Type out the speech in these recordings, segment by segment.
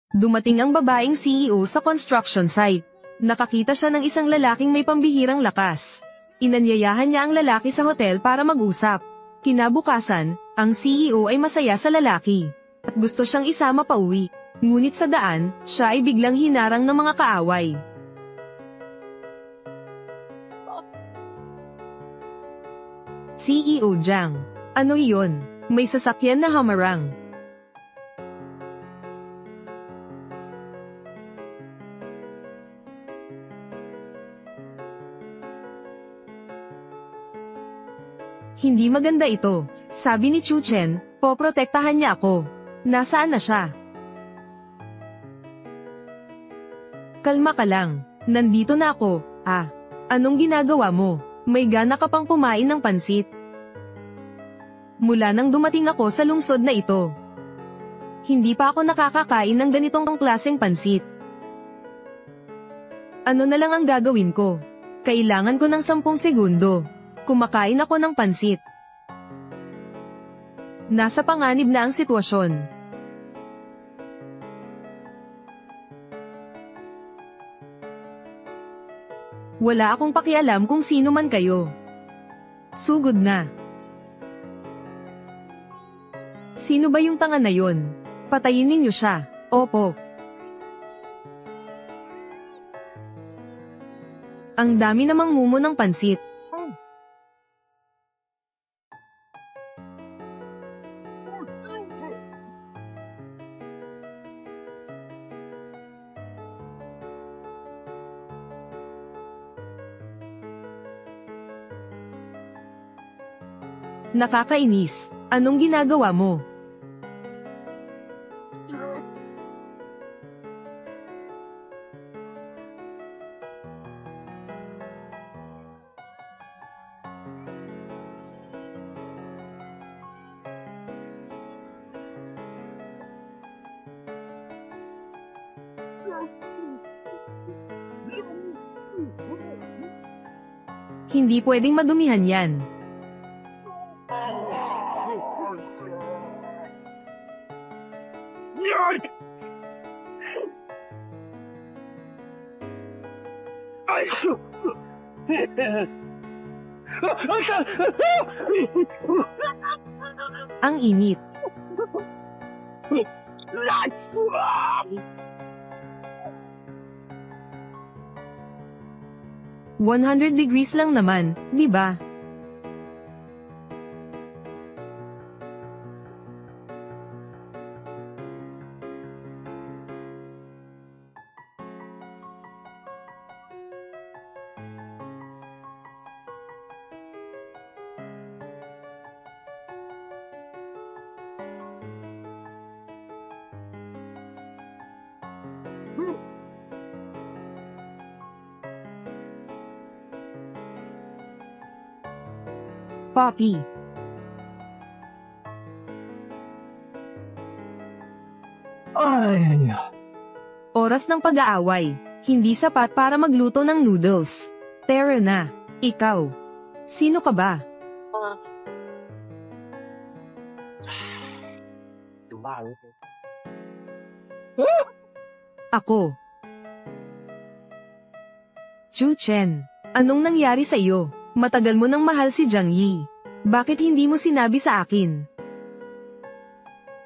Dumating ang babaeng CEO sa construction site. Nakakita siya ng isang lalaking may pambihirang lakas. Inanyayahan niya ang lalaki sa hotel para mag-usap. Kinabukasan, ang CEO ay masaya sa lalaki. At gusto siyang isama pa uwi. Ngunit sa daan, siya ay biglang hinarang ng mga kaaway. CEO Jiang. Ano iyon? May sasakyan na hamarang. Hindi maganda ito, sabi ni Chu Chen, poprotektahan niya ako. Nasaan na siya? Kalma ka lang, nandito na ako. Anong ginagawa mo? May gana ka pang kumain ng pansit. Mula nang dumating ako sa lungsod na ito, hindi pa ako nakakakain ng ganitong klaseng pansit. Ano na lang ang gagawin ko? Kailangan ko ng 10 segundo. Kumakain ako ng pansit. Nasa panganib na ang sitwasyon. Wala akong pakialam kung sino man kayo. Sugod na. Sino ba yung tanga na yon? Patayin ninyo siya. Opo. Ang dami namang mumo ng pansit. Nakakainis. Anong ginagawa mo? Hindi pwedeng madumihan yan. Ang init. $100 lang naman, di ba? Poppy. Oras ng pag-aaway. Hindi sapat para magluto ng noodles. Tara na. Ikaw. Sino ka ba? Ako. Chu Chen. Anong nangyari sa iyo? Matagal mo nang mahal si Jiang Yi. Bakit hindi mo sinabi sa akin?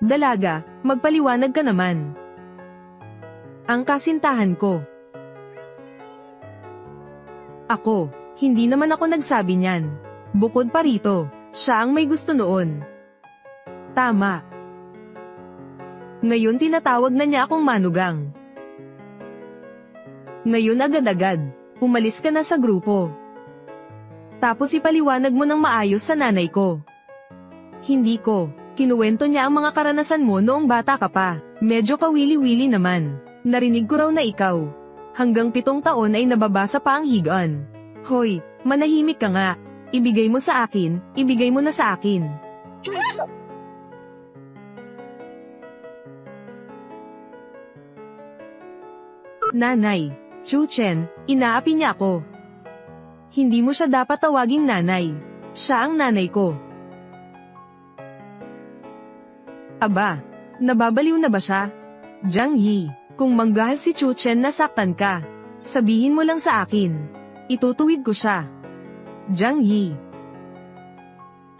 Dalaga, magpaliwanag ka naman. Ang kasintahan ko. Ako, hindi naman ako nagsabi niyan. Bukod pa rito, siya ang may gusto noon. Tama. Ngayon tinatawag na niya akong manugang. Ngayon agad-agad, umalis ka na sa grupo. Tapos ipaliwanag mo ng maayos sa nanay ko. Hindi ko. Kinuwento niya ang mga karanasan mo noong bata ka pa. Medyo kawili-wili naman. Narinig ko raw na ikaw. Hanggang 7 taon ay nababasa pa ang higaan. Hoy, manahimik ka nga. Ibigay mo sa akin, ibigay mo na sa akin. Nanay, Chu Chen, inaapi niya ako. Hindi mo siya dapat tawaging nanay. Siya ang nanay ko. Aba, nababaliw na ba siya? Jiang Yi, kung manggahal si Chu Chen na saktan ka, sabihin mo lang sa akin. Itutuwid ko siya. Jiang Yi.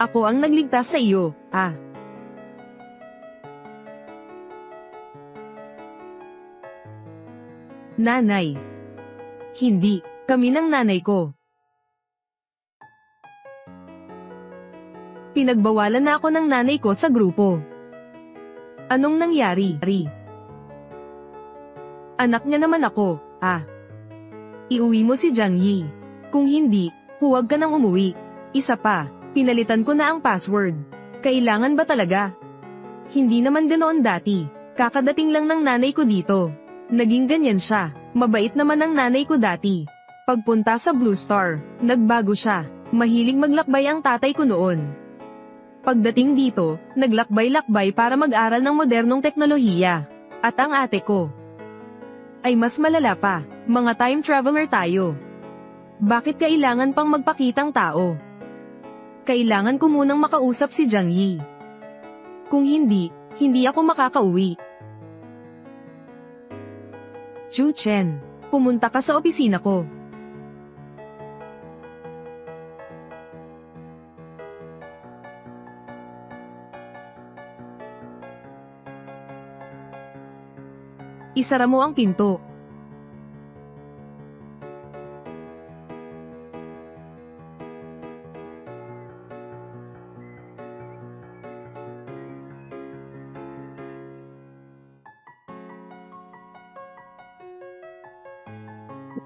Ako ang nagligtas sa iyo, ah. Nanay. Hindi, kami ng nanay ko. Pinagbawalan na ako ng nanay ko sa grupo. Anong nangyari? Anak niya naman ako, ah. Iuwi mo si Jiang Yi. Kung hindi, huwag ka nang umuwi. Isa pa, pinalitan ko na ang password. Kailangan ba talaga? Hindi naman ganoon dati. Kakadating lang ng nanay ko dito. Naging ganyan siya. Mabait naman ang nanay ko dati. Pagpunta sa Blue Star, nagbago siya. Mahilig maglakbay ang tatay ko noon. Pagdating dito, naglakbay-lakbay para mag-aral ng modernong teknolohiya. At ang ate ko ay mas malala pa, mga time traveler tayo. Bakit kailangan pang magpakitang tao? Kailangan ko munang makausap si Jiang Yi. Kung hindi, hindi ako makakauwi. Chu Chen, pumunta ka sa opisina ko. Isara mo ang pinto.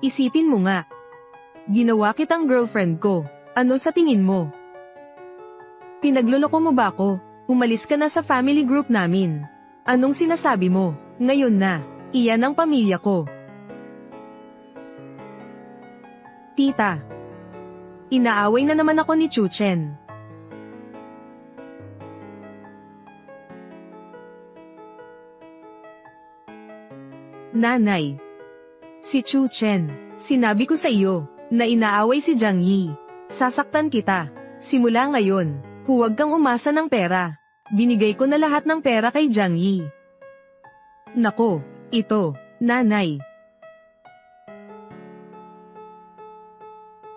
Isipin mo nga. Ginawa kitang girlfriend ko. Ano sa tingin mo? Pinagloloko mo ba ako? Umalis ka na sa family group namin. Anong sinasabi mo? Ngayon na, iyan ang pamilya ko. Tita. Inaaway na naman ako ni Chu Chen. Nanay. Si Chu Chen, sinabi ko sa iyo, na inaaway si Jiang Yi. Sasaktan kita. Simula ngayon, huwag kang umasa ng pera. Binigay ko na lahat ng pera kay Jiang Yi. Nako, ito, nanay.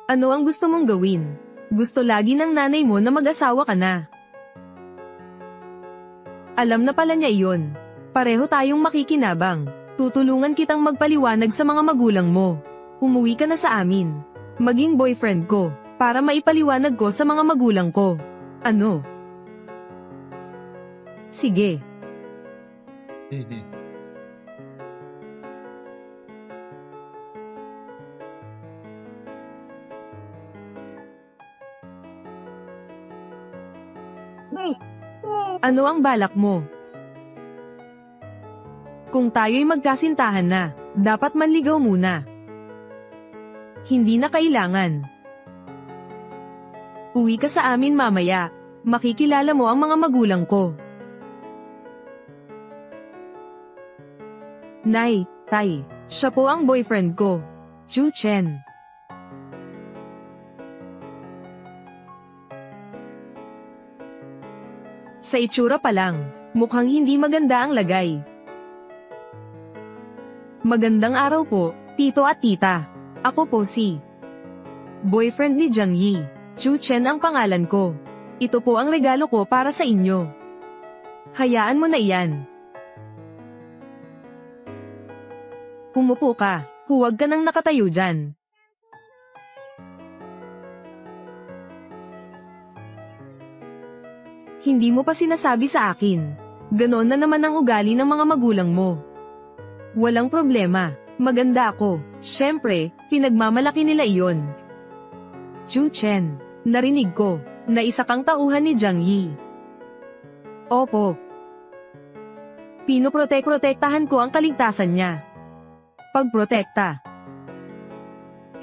Ano ang gusto mong gawin? Gusto lagi ng nanay mo na mag-asawa ka na. Alam na pala niya iyon. Pareho tayong makikinabang. Tutulungan kitang magpaliwanag sa mga magulang mo. Umuwi ka na sa amin. Maging boyfriend ko, para maipaliwanag ko sa mga magulang ko. Ano? Sige. Ano ang balak mo? Kung tayo'y magkasintahan na, dapat manligaw muna. Hindi na kailangan. Uwi ka sa amin mamaya. Makikilala mo ang mga magulang ko. Nay, tay, siya po ang boyfriend ko. Chu Chen. Sa itsura pa lang, mukhang hindi maganda ang lagay. Magandang araw po, tito at tita. Ako po si boyfriend ni Jiang Yi. Chu Chen ang pangalan ko. Ito po ang regalo ko para sa inyo. Hayaan mo na iyan. Umupo ka, huwag ka nang nakatayo dyan. Hindi mo pa sinasabi sa akin. Ganon na naman ang ugali ng mga magulang mo. Walang problema, maganda ako. Siyempre, pinagmamalaki nila iyon. Chu Chen, narinig ko, na isa kang tauhan ni Jiang Yi. Opo. Pinoprotektahan ko ang kaligtasan niya. Pagprotekta.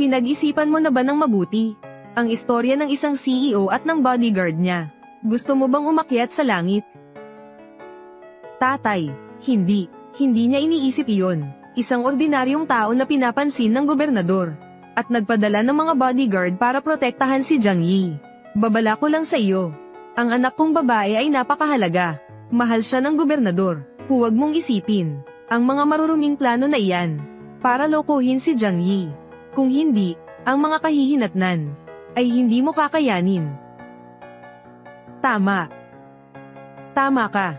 Pinag-isipan mo na ba ng mabuti ang istorya ng isang CEO at ng bodyguard niya? Gusto mo bang umakyat sa langit? Tatay, hindi. Hindi niya iniisip iyon. Isang ordinaryong tao na pinapansin ng gobernador. At nagpadala ng mga bodyguard para protektahan si Jiang Yi. Babala ko lang sa iyo. Ang anak kong babae ay napakahalaga. Mahal siya ng gobernador. Huwag mong isipin Ang mga maruruming plano na iyan, para lokohin si Jiang Yi. Kung hindi, ang mga kahihinatnan, ay hindi mo kakayanin. Tama. Tama ka.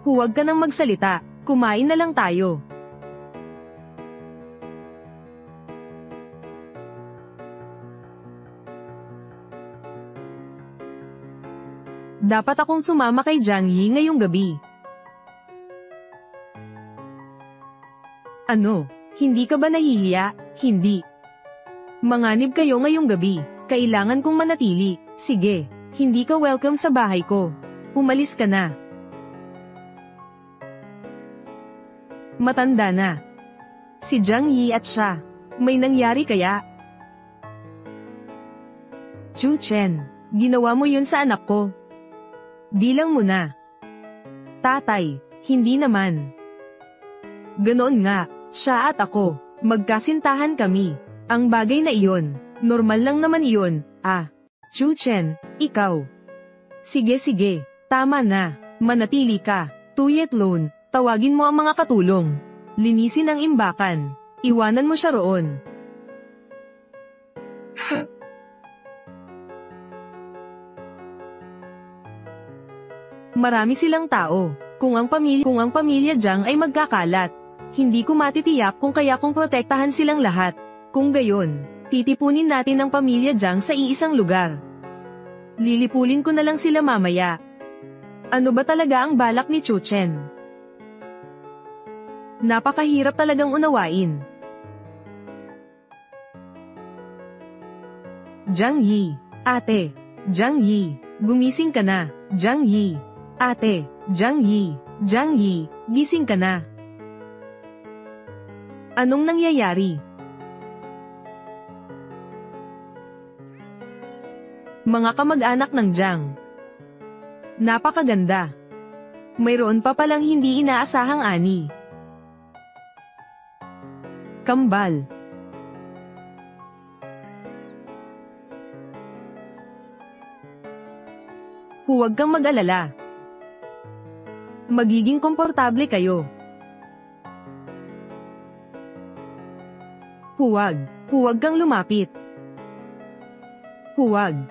Huwag ka nang magsalita, kumain na lang tayo. Dapat akong sumama kay Jiang Yi ngayong gabi. Ano, hindi ka ba nahihiya? Hindi. Manganib kayo ngayong gabi, kailangan kong manatili. Sige, hindi ka welcome sa bahay ko. Umalis ka na. Matanda na. Si Jiang Yi at siya. May nangyari kaya? Chu Chen, ginawa mo yun sa anak ko. Bilang mo na. Tatay, hindi naman. Ganoon nga, siya at ako, magkasintahan kami. Ang bagay na iyon, normal lang naman iyon, Chu Chen, ikaw. Sige, tama na, manatili ka. Tuyet Loan, tawagin mo ang mga katulong. Linisin ang imbakan. Iwanan mo siya roon. Marami silang tao. Kung ang pamilya Jiang ay magkakalat, hindi ko matitiyak kung kaya kong protektahan silang lahat. Kung gayon, titipunin natin ang pamilya Jiang sa iisang lugar. Lilipulin ko na lang sila mamaya. Ano ba talaga ang balak ni Chu Chen? Napakahirap talagang unawain. Jiang Yi, ate. Jiang Yi, gumising ka na. Jiang Yi, ate. Jiang Yi, gising ka na. Anong nangyayari? Mga kamag-anak ng Jiang. Napakaganda. Mayroon pa palang hindi inaasahang ani. Kambal. Huwag kang mag-alala. Magiging komportable kayo. Huwag kang lumapit. Huwag.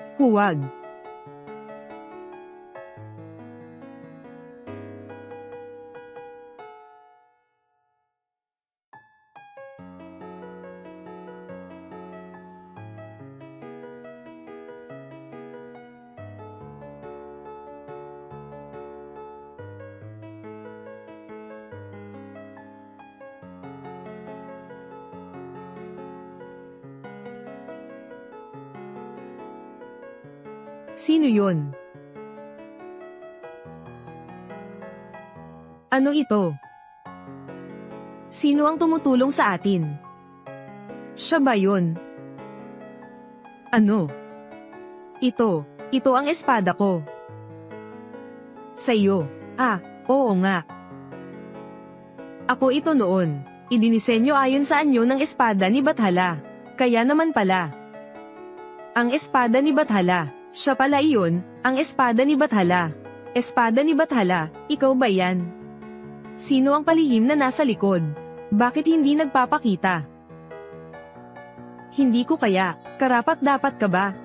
Sino yun? Ano ito? Sino ang tumutulong sa atin? Siya ba yun? Ano? Ito ang espada ko. Sa'yo. Oo nga. Ako ito noon. Idinisenyo ayon sa anyo ng espada ni Bathala. Kaya naman pala. Ang espada ni Bathala. Siya pala iyon, ang espada ni Bathala. Espada ni Bathala, ikaw ba yan? Sino ang palihim na nasa likod? Bakit hindi nagpapakita? Hindi ko kaya, karapat-dapat ka ba?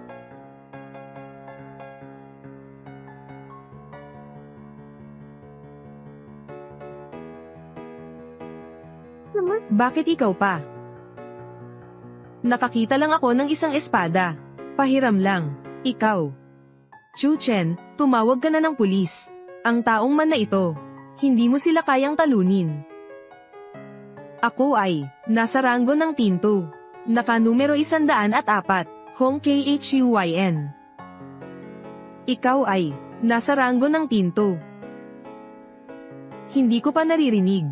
Bakit ikaw pa? Nakakita lang ako ng isang espada. Pahiram lang. Ikaw. Chu Chen, tumawag ka na ng pulis. Ang taong man na ito, hindi mo sila kayang talunin. Ako ay, nasa ranggo ng tinto. Naka-numero 104, Hong Khuyn. Ikaw ay, nasa ranggo ng tinto. Hindi ko pa naririnig.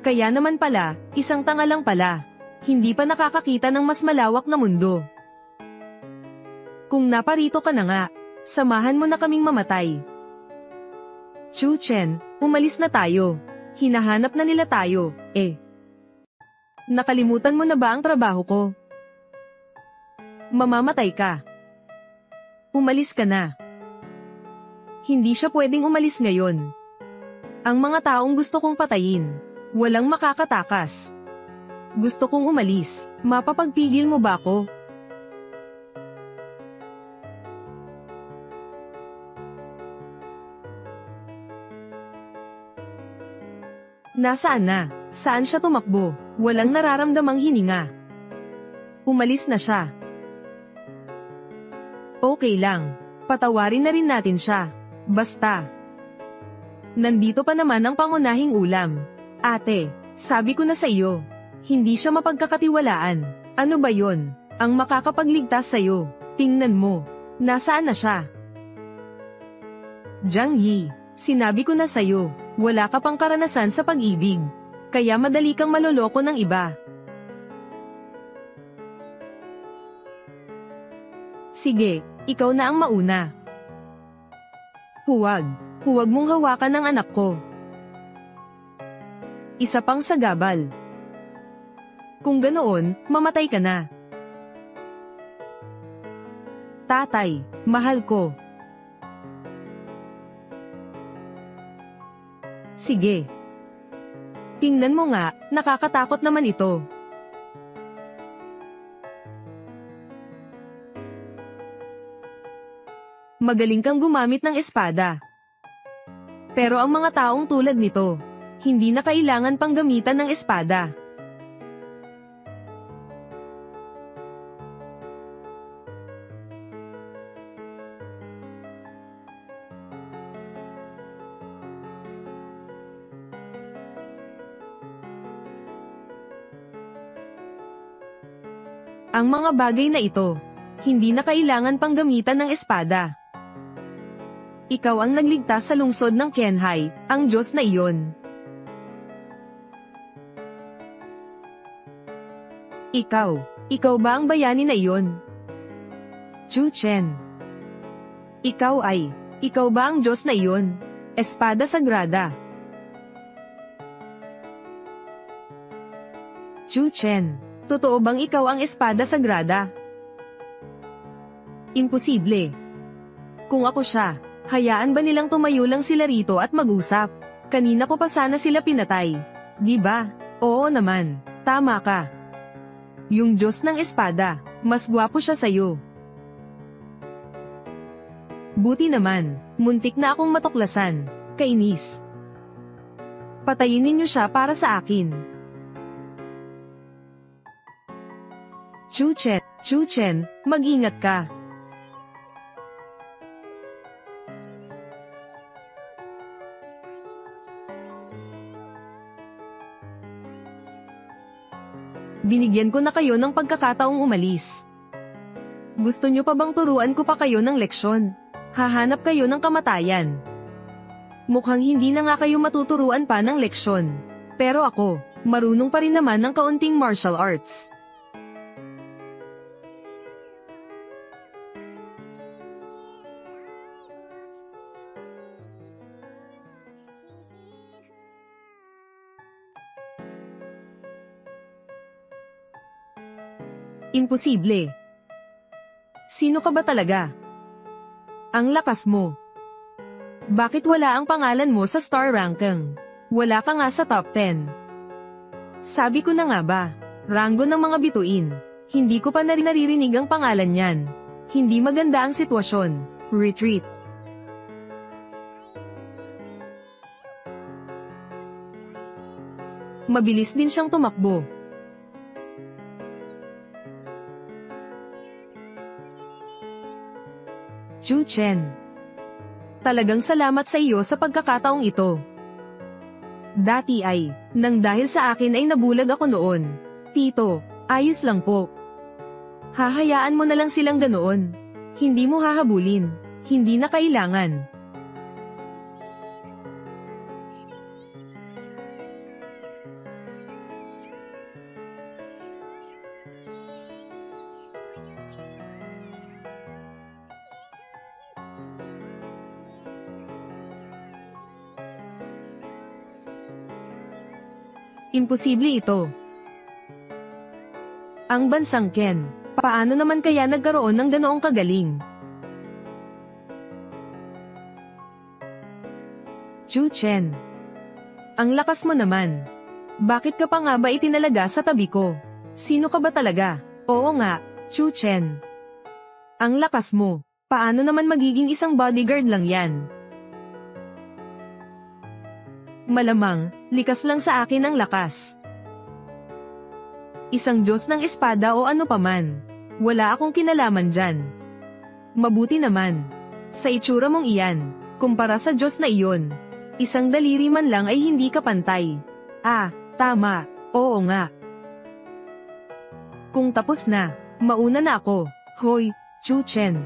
Kaya naman pala, isang tanga lang pala. Hindi pa nakakakita ng mas malawak na mundo. Kung naparito ka na nga, samahan mo na kaming mamatay. Chu Chen, umalis na tayo. Hinahanap na nila tayo, Nakalimutan mo na ba ang trabaho ko? Mamamatay ka. Umalis ka na. Hindi siya pwedeng umalis ngayon. Ang mga taong gusto kong patayin, walang makakatakas. Gusto kong umalis. Mapapagpigil mo ba ako? Nasaan na? Saan siya tumakbo? Walang nararamdamang hininga. Umalis na siya. Okay lang. Patawarin na rin natin siya. Basta. Nandito pa naman ang pangunahing ulam. Ate, sabi ko na sa iyo. Hindi siya mapagkakatiwalaan. Ano ba yon? Ang makakapagligtas sa'yo. Tingnan mo. Nasaan na siya? Jiang Yi, sinabi ko na sa'yo, wala ka pang karanasan sa pag-ibig. Kaya madali kang maloloko ng iba. Sige, ikaw na ang mauna. Huwag mong hawakan ang anak ko. Isa pang sagabal. Kung ganoon, mamatay ka na. Tatay, mahal ko. Sige. Tingnan mo nga, nakakatakot naman ito. Magaling kang gumamit ng espada. Pero ang mga taong tulad nito, hindi na kailangan pang gamitan ng espada. Ang mga bagay na ito, hindi na kailangan pang gamitan ng espada. Ikaw ang nagligtas sa lungsod ng Kenhai, ang Diyos na iyon. Ikaw ba ang bayani na iyon? Chu Chen. Ikaw ba ang Diyos na iyon? Espada Sagrada. Chu Chen, totoo bang ikaw ang Espada Sagrada? Imposible. Kung ako siya, hayaan ba nilang tumayo lang sila rito at mag-usap? Kanina ko pa sana sila pinatay. Di ba? Oo naman, tama ka. Yung Diyos ng Espada, mas gwapo siya sa'yo. Buti naman, muntik na akong matuklasan. Kainis. Patayin ninyo siya para sa akin. Chu Chen, mag-ingat ka. Binigyan ko na kayo ng pagkakataong umalis. Gusto nyo pa bang turuan ko pa kayo ng leksyon? Hahanap kayo ng kamatayan. Mukhang hindi na nga kayo matuturuan pa ng leksyon. Pero ako, marunong pa rin naman ng kaunting martial arts. Imposible. Sino ka ba talaga? Ang lakas mo. Bakit wala ang pangalan mo sa star ranking? Wala ka nga sa top 10. Sabi ko na nga ba, ranggo ng mga bituin. Hindi ko pa naririnig ang pangalan niyan. Hindi maganda ang sitwasyon. Retreat. Mabilis din siyang tumakbo. Chu Chen. Talagang salamat sa iyo sa pagkakataong ito. Dati nang dahil sa akin ay nabulag ako noon. Tito, ayos lang po. Hahayaan mo na lang silang ganoon. Hindi mo hahabulin. Hindi na kailangan. Imposible ito. Ang bansang Ken, paano naman kaya nagkaroon ng ganoong kagaling? Chu Chen. Ang lakas mo naman. Bakit ka pa nga ba itinalaga sa tabi ko? Sino ka ba talaga? Oo nga, Chu Chen. Ang lakas mo. Paano naman magiging isang bodyguard lang yan? Malamang, likas lang sa akin ang lakas. Isang Diyos ng espada o ano paman. Wala akong kinalaman dyan. Mabuti naman. Sa itsura mong iyan, kumpara sa Diyos na iyon, isang daliri man lang ay hindi ka pantay. Ah, tama, oo nga. Kung tapos na, mauna na ako. Hoy, Chu Chen.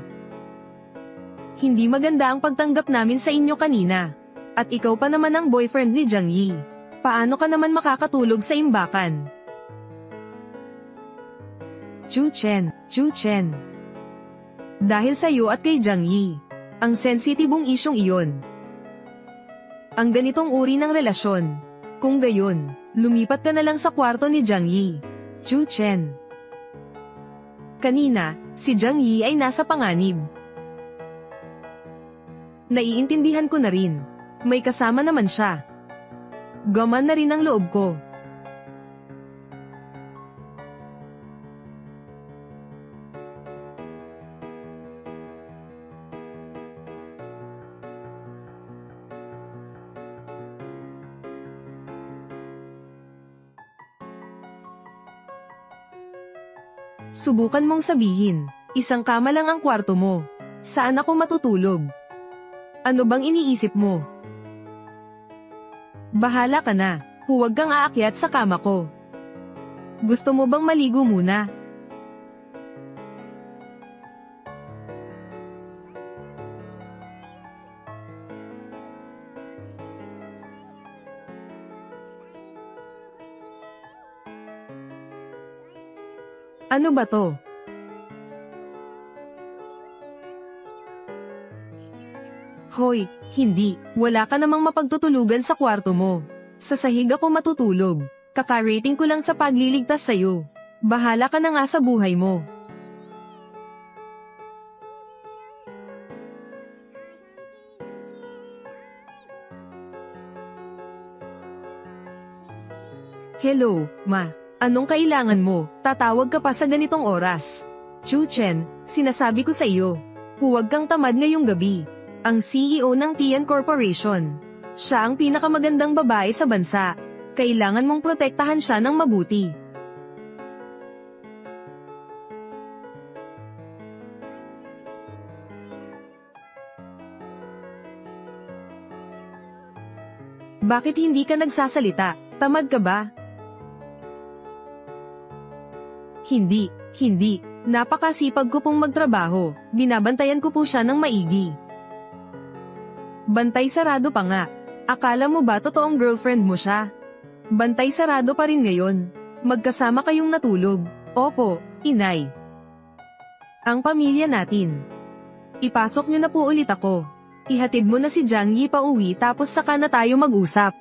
Hindi maganda ang pagtanggap namin sa inyo kanina. At ikaw pa naman ang boyfriend ni Jiang Yi. Paano ka naman makakatulog sa imbakan? Chu Chen. Dahil sa iyo at kay Jiang Yi. Ang sensitibong isyong iyon. Ang ganitong uri ng relasyon. Kung gayon, lumipat ka na lang sa kwarto ni Jiang Yi. Chu Chen. Kanina, si Jiang Yi ay nasa panganib. Naiintindihan ko na rin. May kasama naman siya. Gaman na rin ang loob ko. Subukan mong sabihin, isang kama lang ang kwarto mo. Saan ako matutulog? Ano bang iniisip mo? Bahala ka na, huwag kang aakyat sa kama ko. Gusto mo bang maligo muna? Ano ba to? Hoy, hindi, wala ka namang mapagtutulugan sa kwarto mo. Sa sahig ako matutulog. Kaka-rating ko lang sa pagliligtas sa'yo. Bahala ka na nga sa buhay mo. Hello, Ma. Anong kailangan mo? Tatawag ka pa sa ganitong oras. Chu Chen, sinasabi ko sa iyo. Huwag kang tamad ngayong gabi. Ang CEO ng Tian Corporation. Siya ang pinakamagandang babae sa bansa. Kailangan mong protektahan siya ng mabuti. Bakit hindi ka nagsasalita? Tamad ka ba? Hindi. Napakasipag ko pong magtrabaho. Binabantayan ko po siya ng maigi. Bantay sarado pa nga. Akala mo ba totoong girlfriend mo siya? Bantay sarado pa rin ngayon. Magkasama kayong natulog. Opo, inay. Ang pamilya natin. Ipasok niyo na po ulit ako. Ihatid mo na si Jiang Yi pa uwi tapos saka na tayo mag-usap.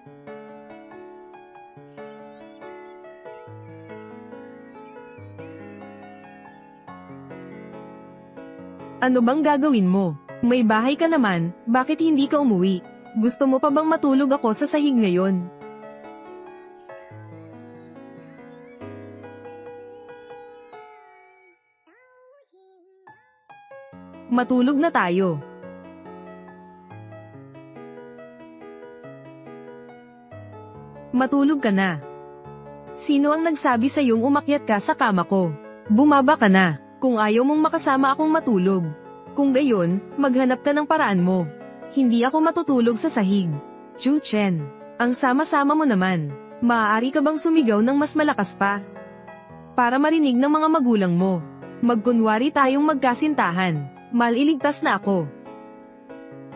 Ano bang gagawin mo? May bahay ka naman, bakit hindi ka umuwi? Gusto mo pa bang matulog ako sa sahig ngayon? Matulog na tayo. Matulog ka na. Sino ang nagsabi sa iyong umakyat ka sa kama ko? Bumaba ka na. Kung ayaw mong makasama akong matulog. Kung gayon, maghanap ka ng paraan mo. Hindi ako matutulog sa sahig. Chu Chen, ang sama-sama mo naman. Maaari ka bang sumigaw ng mas malakas pa? Para marinig ng mga magulang mo. Magkunwari tayong magkasintahan. Maliligtas na ako.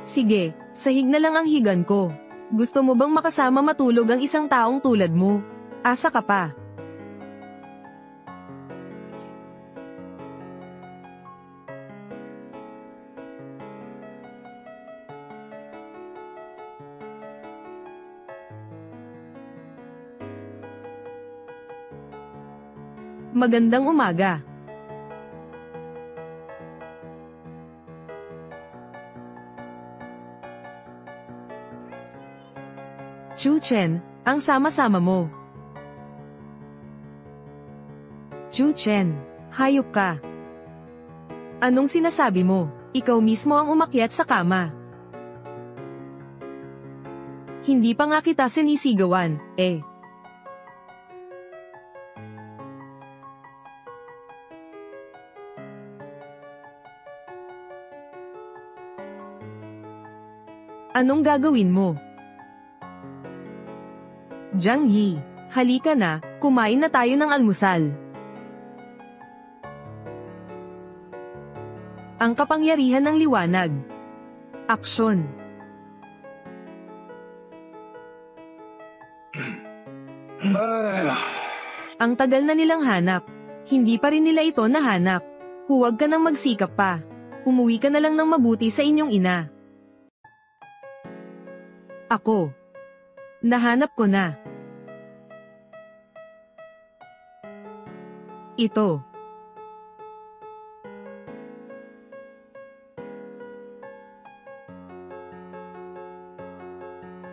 Sige, sahig na lang ang higan ko. Gusto mo bang makasama matulog ang isang taong tulad mo? Asa ka pa? Magandang umaga. Chu Chen, ang sama-sama mo. Chu Chen, hayop ka. Anong sinasabi mo? Ikaw mismo ang umakyat sa kama. Hindi pa nga kita sinisigawan, eh. Anong gagawin mo? Jiang Yi, halika na, kumain na tayo ng almusal. Ang kapangyarihan ng liwanag. Aksyon. Ang tagal na nilang hanap. Hindi pa rin nila ito nahanap. Huwag ka nang magsikap pa. Umuwi ka na lang ng mabuti sa inyong ina. Ako. Nahanap ko na. Ito.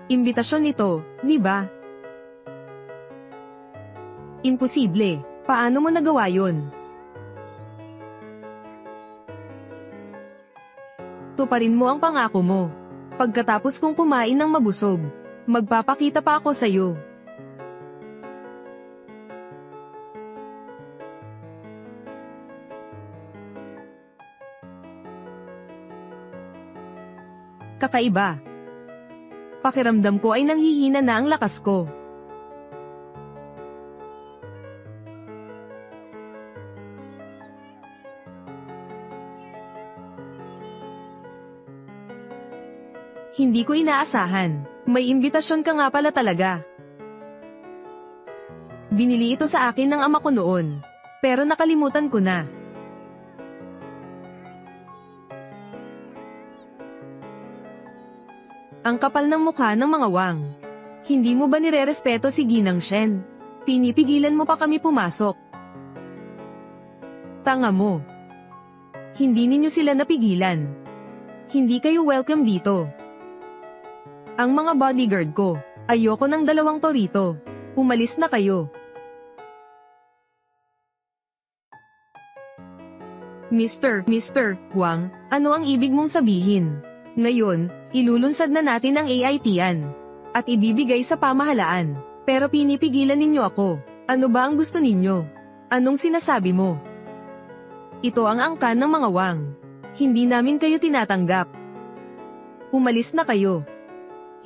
Imbitasyon ito, di ba? Imposible. Paano mo nagawa yun? Tuparin mo ang pangako mo. Pagkatapos kong kumain ng mabusog, magpapakita pa ako sa'yo. Kakaiba. Pakiramdam ko ay nanghihina na ang lakas ko. Hindi ko inaasahan. May imbitasyon ka nga pala talaga. Binili ito sa akin ng ama ko noon. Pero nakalimutan ko na. Ang kapal ng mukha ng mga wang. Hindi mo ba nirerespeto si Ginang Shen? Pinipigilan mo pa kami pumasok. Tanga mo. Hindi ninyo sila napigilan. Hindi kayo welcome dito. Ang mga bodyguard ko, ayoko ng 2 torito. Umalis na kayo. Mr. Huang, ano ang ibig mong sabihin? Ngayon, ilulunsad na natin ang AIT-an. At ibibigay sa pamahalaan. Pero pinipigilan ninyo ako. Ano ba ang gusto ninyo? Anong sinasabi mo? Ito ang angkan ng mga wang. Hindi namin kayo tinatanggap. Umalis na kayo.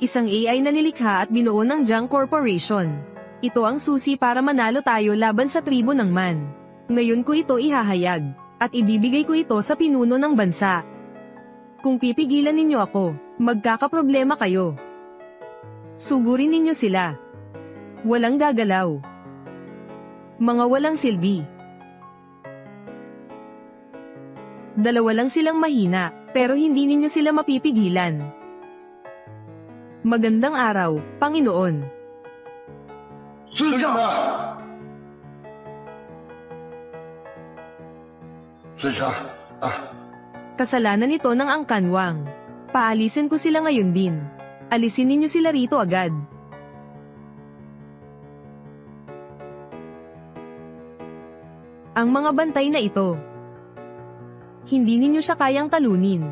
Isang AI na nilikha at binuo ng Jiang Corporation. Ito ang susi para manalo tayo laban sa tribo ng Man. Ngayon ko ito ihahayag. At ibibigay ko ito sa pinuno ng bansa. Kung pipigilan ninyo ako, magkakaproblema kayo. Sugurin ninyo sila. Walang gagalaw. Mga walang silbi. 2 lang silang mahina, pero hindi ninyo sila mapipigilan. Magandang araw, Panginoon. Kasalanan nito ng angkan Wang. Paalisin ko sila ngayon din. Alisin ninyo sila rito agad. Ang mga bantay na ito. Hindi ninyo siya kayang talunin.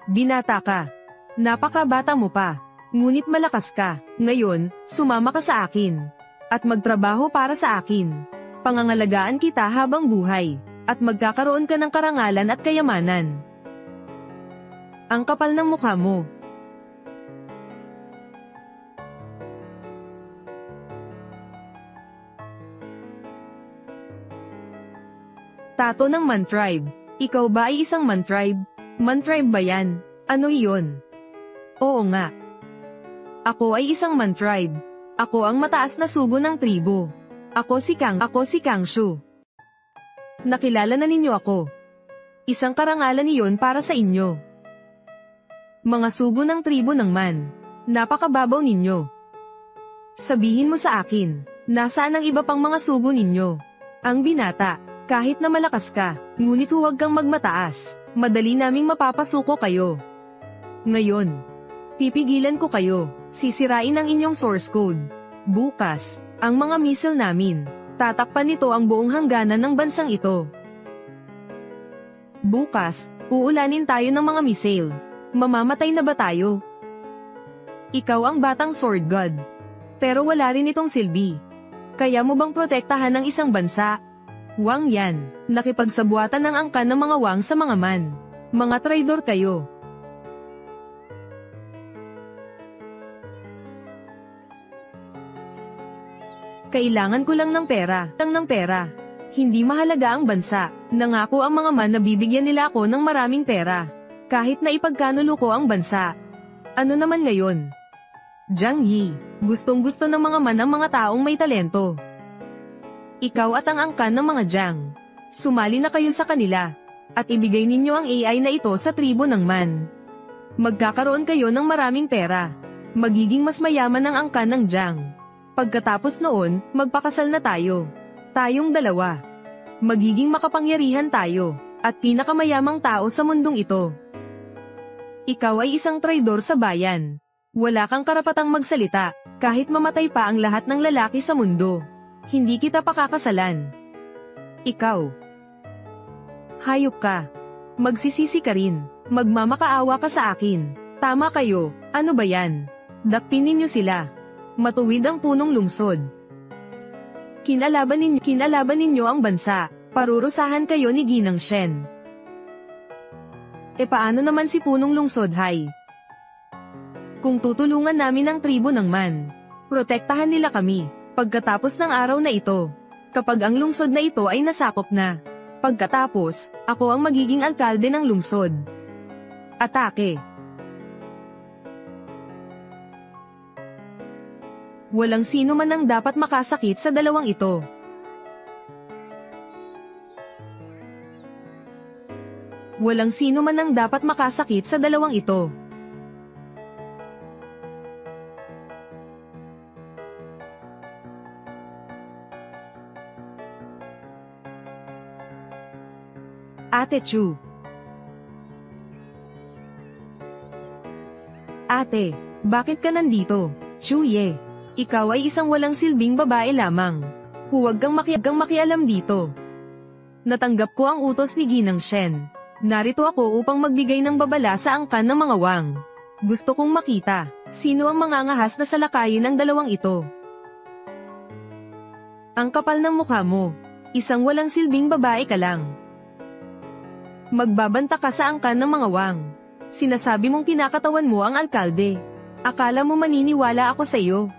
Binata ka. Napakabata mo pa. Ngunit malakas ka. Ngayon, sumama ka sa akin. At magtrabaho para sa akin. Pangangalagaan kita habang buhay. At magkakaroon ka ng karangalan at kayamanan. Ang kapal ng mukha mo. Tato ng Man Tribe. Ikaw ba ay isang Man Tribe? Man Tribe ba yan? Ano iyon? Oo nga. Ako ay isang Man Tribe. Ako ang mataas na sugo ng tribo. Ako si Kang Shu. Nakilala na ninyo ako. Isang karangalan iyon para sa inyo. Mga sugo ng tribo ng Man. Napakababaw ninyo. Sabihin mo sa akin, nasaan ang iba pang mga sugo ninyo? Ang binata, kahit na malakas ka, ngunit huwag kang magmataas. Madali naming mapapasuko kayo. Ngayon, pipigilan ko kayo. Sisirain ang inyong source code. Bukas, ang mga missile namin. Tatakpan nito ang buong hangganan ng bansang ito. Bukas, uulanin tayo ng mga missile. Mamamatay na ba tayo? Ikaw ang batang sword god. Pero wala rin itong silbi. Kaya mo bang protektahan ng isang bansa? Wang yan, nakipagsabuatan ng angkan ng mga wang sa mga man. Mga traidor kayo. Kailangan ko lang ng pera. Hindi mahalaga ang bansa. Nangako ang mga man na bibigyan nila ako ng maraming pera. Kahit na ipagkanulo ko ang bansa. Ano naman ngayon? Jiang Yi, gustong-gusto ng mga man ang mga taong may talento. Ikaw at ang angkan ng mga Jiang. Sumali na kayo sa kanila. At ibigay ninyo ang AI na ito sa tribo ng man. Magkakaroon kayo ng maraming pera. Magiging mas mayaman ang angkan ng Jiang. Pagkatapos noon, magpakasal na tayo. Tayong dalawa. Magiging makapangyarihan tayo, at pinakamayamang tao sa mundong ito. Ikaw ay isang traidor sa bayan. Wala kang karapatang magsalita, kahit mamatay pa ang lahat ng lalaki sa mundo. Hindi kita pakakasalan. Ikaw. Hayop ka. Magsisisi ka rin. Magmamakaawa ka sa akin. Tama kayo, ano ba yan? Dakpin ninyo sila. Matuwid ang punong lungsod. Kinalaban ninyo ang bansa. Parurusahan kayo ni Ginang Shen. E paano naman si punong lungsod, hay? Kung tutulungan namin ang tribo ng man, protektahan nila kami, pagkatapos ng araw na ito. Kapag ang lungsod na ito ay nasakop na. Pagkatapos, ako ang magiging alkalde ng lungsod. Atake. Walang sino man ang dapat makasakit sa dalawang ito. Walang sino man ang dapat makasakit sa dalawang ito. Ate Chu. Ate, bakit ka nandito? Chu Ye. Ikaw ay isang walang silbing babae lamang. Huwag kang makialam dito. Natanggap ko ang utos ni Ginang Shen. Narito ako upang magbigay ng babala sa angkan ng mga wang. Gusto kong makita, sino ang mangangahas na salakayin ng dalawang ito. Ang kapal ng mukha mo. Isang walang silbing babae ka lang. Magbabanta ka sa angkan ng mga wang. Sinasabi mong kinakatawan mo ang alkalde. Akala mo maniniwala ako sa iyo?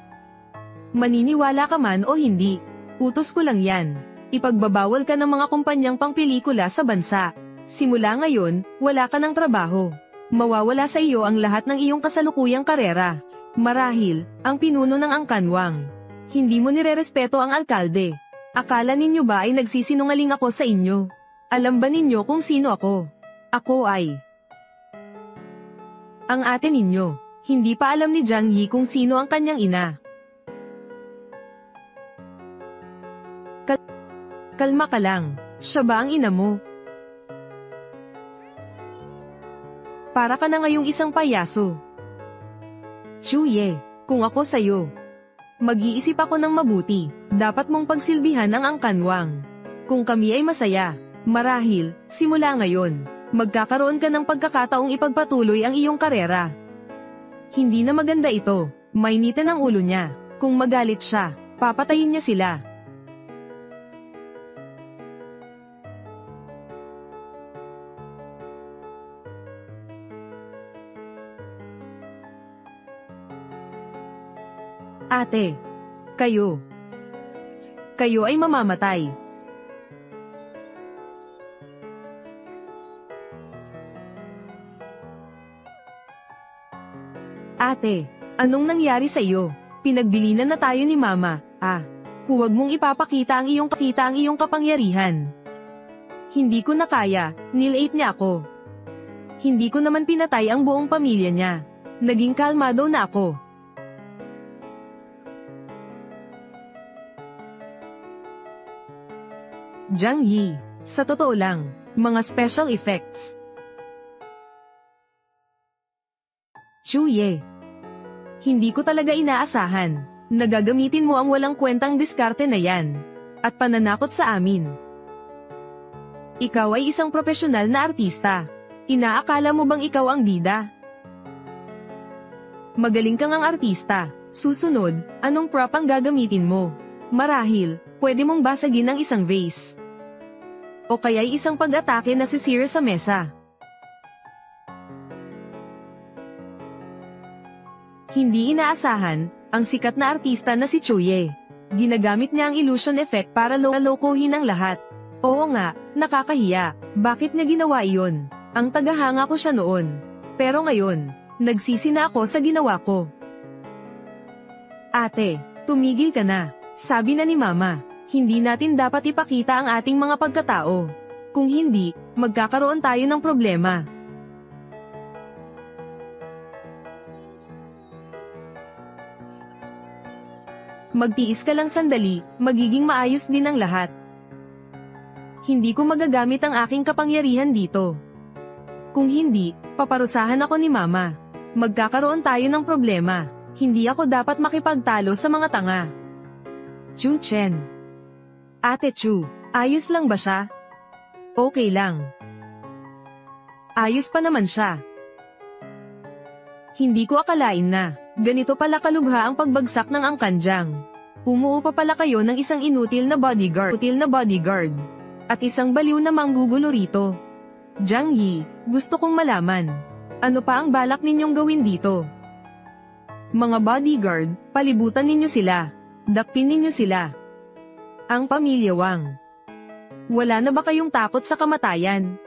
Maniniwala ka man o hindi, utos ko lang yan. Ipagbabawal ka ng mga kumpanyang pangpelikula sa bansa. Simula ngayon, wala ka ng trabaho. Mawawala sa iyo ang lahat ng iyong kasalukuyang karera. Marahil, ang pinuno ng angkanwang. Hindi mo nirerespeto ang alkalde. Akala ninyo ba ay nagsisinungaling ako sa inyo? Alam ba ninyo kung sino ako? Ako ay ang ate ninyo. Hindi pa alam ni Jiang Yi kung sino ang kanyang ina. Kalma ka lang. Siya ba ang ina mo? Para ka na ngayong isang payaso. Chu Ye, kung ako sa'yo, mag-iisip ako ng mabuti. Dapat mong pagsilbihan ang angkanwang. Kung kami ay masaya, marahil, simula ngayon, magkakaroon ka ng pagkakataong ipagpatuloy ang iyong karera. Hindi na maganda ito. Mainitin ang ulo niya. Kung magalit siya, papatayin niya sila. Ate, kayo ay mamamatay. Ate, anong nangyari sa iyo? Pinagbilinan na tayo ni Mama. Huwag mong ipapakita ang iyong kapangyarihan. Hindi ko na kaya, nilate niya ako. Hindi ko naman pinatay ang buong pamilya niya. Naging kalmado na ako. Jiang Yi, sa totoo lang, mga special effects. Chuye. Hindi ko talaga inaasahan. Nagagamitin mo ang walang kwentang diskarte na yan. At pananakot sa amin. Ikaw ay isang profesional na artista. Inaakala mo bang ikaw ang bida? Magaling kang ang artista. Susunod, anong prop ang gagamitin mo? Marahil, pwede mong basagin ang isang vase. O kaya'y isang pag-atake na sisira sa mesa. Hindi inaasahan, ang sikat na artista na si Chuye. Ginagamit niya ang illusion effect para lokohin ang lahat. Oo nga, nakakahiya. Bakit niya ginawa iyon? Ang tagahanga ko siya noon. Pero ngayon, nagsisi na ako sa ginawa ko. Ate, tumigil ka na. Sabi na ni Mama, hindi natin dapat ipakita ang ating mga pagkatao. Kung hindi, magkakaroon tayo ng problema. Magtiis ka lang sandali, magiging maayos din ang lahat. Hindi ko magagamit ang aking kapangyarihan dito. Kung hindi, paparusahan ako ni Mama. Magkakaroon tayo ng problema. Hindi ako dapat makipagtalo sa mga tanga. Chu Chen. Ate Chu, ayos lang ba siya? Okay lang. Ayos pa naman siya. Hindi ko akalain na, ganito pala kalubha ang pagbagsak ng angkanjang. Umuupa pala kayo ng isang inutil na bodyguard. At isang baliw na manggugulo rito. Jiang Yi, gusto kong malaman. Ano pa ang balak ninyong gawin dito? Mga bodyguard, palibutan ninyo sila. Dakpin ninyo sila. Ang pamilya Wang. Wala na ba kayong takot sa kamatayan?